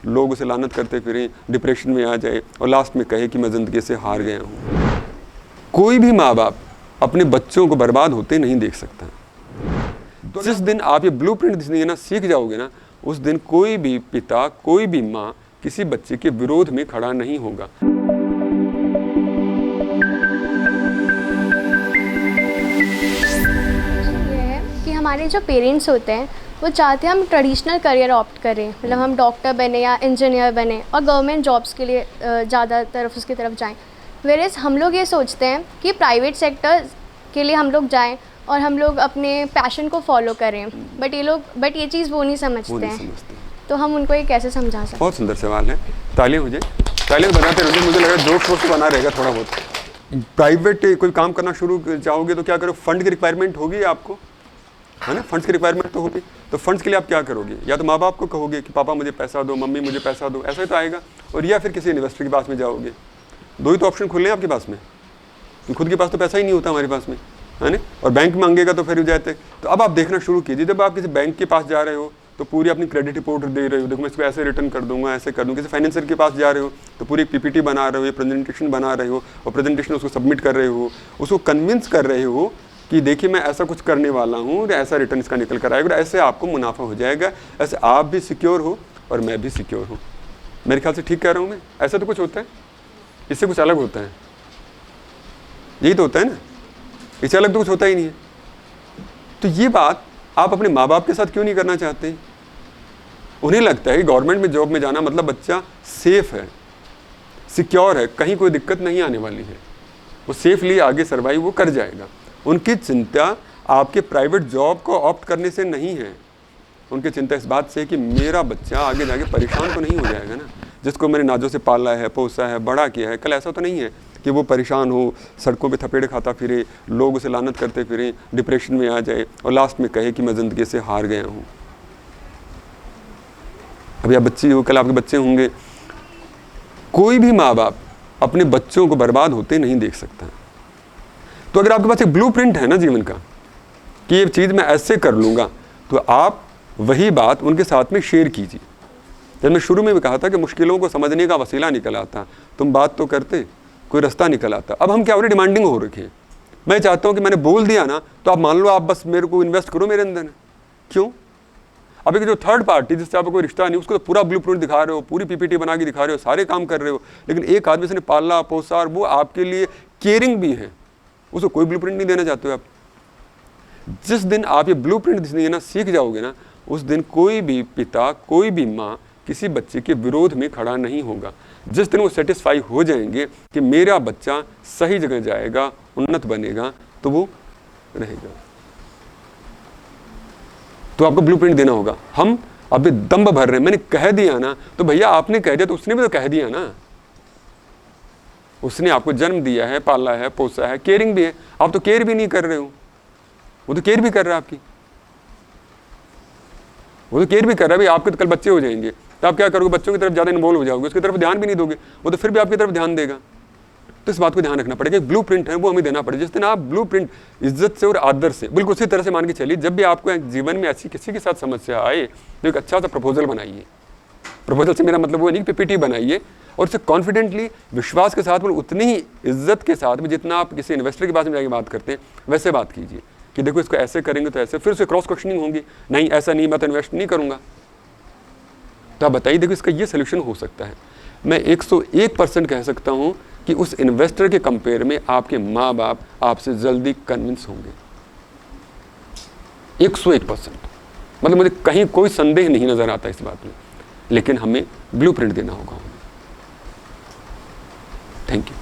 लोग उसे लानत करते फिरें, डिप्रेशन में आ जाए और लास्ट में कहे कि मैं ज़िंदगी से हार गया हूँ। कोई भी माँ बाप अपने बच्चों को बर्बाद होते नहीं देख सकता। तो जिस दिन आप ये ब्लूप्रिंट देना सीख जाओगे ना, उस दिन कोई भी पिता, कोई भी माँ किसी बच्चे के विरोध में खड़ा नहीं होगा। ये है कि हमारे जो पेरेंट्स होते हैं वो चाहते हैं हम ट्रेडिशनल करियर ऑप्ट करें, मतलब हम डॉक्टर बने या इंजीनियर बने और गवर्नमेंट जॉब्स के लिए ज़्यादा तरफ उसकी तरफ जाएं। वेरेस हम लोग ये सोचते हैं कि प्राइवेट सेक्टर के लिए हम लोग जाएं और हम लोग अपने पैशन को फॉलो करें, बट ये चीज़ वो नहीं समझते हैं। तो हम उनको ये कैसे समझा सकते हैं? बहुत सुंदर सवाल है। तालियां हो जाए, तालियां बनाते रहोगे। मुझे लग रहा है जोश शोर से बना रहेगा थोड़ा बहुत। प्राइवेट कोई काम करना शुरू चाहोगे तो क्या करो, फंड की रिक्वायरमेंट होगी आपको, है ना? फंड्स की रिक्वायरमेंट तो होगी। तो फंड्स के लिए आप क्या करोगे? या तो माँ बाप को कहोगे कि पापा मुझे पैसा दो, मम्मी मुझे पैसा दो, ऐसा ही तो आएगा। और या फिर किसी इन्वेस्टर के पास में जाओगे। दो ही तो ऑप्शन खुले हैं आपके पास में। खुद के पास तो पैसा ही नहीं होता हमारे पास में, है ना? और बैंक मांगेगा तो फिर हो जाते। तो अब आप देखना शुरू कीजिए, जब आप किसी बैंक के पास जा रहे हो तो पूरी अपनी क्रेडिट रिपोर्ट दे रहे हो, देखो मैं इसको ऐसे रिटर्न कर दूंगा, ऐसे कर दूंगा। किसी फाइनेंसर के पास जा रहे हो तो पूरी एक पीपीटी बना रहे हो, ये प्रेजेंटेशन बना रहे हो और प्रेजेंटेशन उसको सबमिट कर रहे हो, उसको कन्विंस कर रहे हो कि देखिए मैं ऐसा कुछ करने वाला हूँ, ऐसा रिटर्न इसका निकल कर आएगा, ऐसे आपको मुनाफा हो जाएगा, ऐसे आप भी सिक्योर हो और मैं भी सिक्योर हूँ। मेरे ख्याल से ठीक कह रहा हूँ मैं? ऐसा तो कुछ होता है, इससे कुछ अलग होता है, यही तो होता है ना, इससे अलग तो कुछ होता ही नहीं है। तो ये बात आप अपने माँ बाप के साथ क्यों नहीं करना चाहते? उन्हें लगता है कि गवर्नमेंट में जॉब में जाना मतलब बच्चा सेफ है, सिक्योर है, कहीं कोई दिक्कत नहीं आने वाली है, वो सेफली आगे सर्वाइव वो कर जाएगा। उनकी चिंता आपके प्राइवेट जॉब को ऑप्ट करने से नहीं है, उनकी चिंता इस बात से है कि मेरा बच्चा आगे जाके परेशान तो नहीं हो जाएगा ना, जिसको मैंने नाजों से पाला है, पोसा है, बड़ा किया है। कल ऐसा तो नहीं है कि वो परेशान हो, सड़कों पे थपेड़े खाता फिरे, लोग उसे लानत करते फिरें, डिप्रेशन में आ जाए और लास्ट में कहे कि मैं ज़िंदगी से हार गया हूँ। अभी आप बच्ची हो, कल आपके बच्चे होंगे। कोई भी माँ बाप अपने बच्चों को बर्बाद होते नहीं देख सकता। तो अगर आपके पास एक ब्लूप्रिंट है ना जीवन का कि ये चीज़ मैं ऐसे कर लूँगा, तो आप वही बात उनके साथ में शेयर कीजिए। जब मैं शुरू में भी कहा था कि मुश्किलों को समझने का वसीला निकल आता, तुम बात तो करते, कोई रास्ता निकल आता। अब हम क्या हो रहे, डिमांडिंग हो रखे हैं। मैं चाहता हूँ कि मैंने बोल दिया ना तो आप मान लो, आप बस मेरे को इन्वेस्ट करो मेरे अंदर। क्यों? अब एक जो थर्ड पार्टी जिससे आपको कोई रिश्ता नहीं, उसको तो पूरा ब्लूप्रिंट दिखा रहे हो, पूरी पीपीटी बना के दिखा रहे हो, सारे काम कर रहे हो, लेकिन एक आदमी से पाला पोसा और वो आपके लिए केयरिंग भी है, उसको कोई ब्लूप्रिंट नहीं देना चाहते हो आप। जिस दिन आप ये ब्लूप्रिंट देना सीख जाओगे ना, उस दिन कोई भी पिता, कोई भी माँ किसी बच्चे के विरोध में खड़ा नहीं होगा। जिस दिन वो सेटिस्फाई हो जाएंगे कि मेरा बच्चा सही जगह जाएगा, उन्नत बनेगा, तो वो रहेगा। तो आपको ब्लूप्रिंट देना होगा। हम अभी दम भर रहे हैं, मैंने कह दिया ना, तो भैया आपने कह दिया तो उसने भी तो कह दिया ना। उसने आपको जन्म दिया है, पाला है, पोसा है, केयरिंग भी है। आप तो केयर भी नहीं कर रहे हो, वो तो केयर भी कर रहा है आपकी, वो तो केयर भी कर रहा है। भाई आपके तो कल बच्चे हो जाएंगे तो आप क्या करोगे? बच्चों की तरफ ज़्यादा इन्वॉल्व हो जाओगे, उसकी तरफ ध्यान भी नहीं दोगे, वो तो फिर भी आपकी तरफ ध्यान देगा। तो इस बात को ध्यान रखना पड़ेगा, ब्लूप्रिंट है वो हमें देना पड़ेगा। जिस दिन आप ब्लूप्रिंट इज्जत से और आदर से, बिल्कुल उसी तरह से मान के चलिए, जब भी आपको जीवन में ऐसी किसी के साथ समस्या आए तो एक अच्छा सा प्रपोजल बनाइए। प्रपोजल से मेरा मतलब वो नहीं कि पीपीटी बनाइए, और उससे कॉन्फिडेंटली, विश्वास के साथ, उतनी ही इज्जत के साथ में जितना आप किसी इन्वेस्टर के पास में जाके बात करते हैं वैसे बात कीजिए कि देखो इसको ऐसे करेंगे तो ऐसे। फिर उससे क्रॉस क्वेश्चनिंग होगी, नहीं ऐसा नहीं, मैं तो इन्वेस्ट नहीं करूँगा। तो आप बताइए, देखो इसका ये सोल्यूशन हो सकता है। मैं 101% कह सकता हूँ कि उस इन्वेस्टर के कंपेयर में आपके माँ बाप आपसे जल्दी कन्विंस होंगे। 101%, मतलब मुझे कहीं कोई संदेह नहीं नजर आता इस बात में। लेकिन हमें ब्लूप्रिंट देना होगा। Thank you.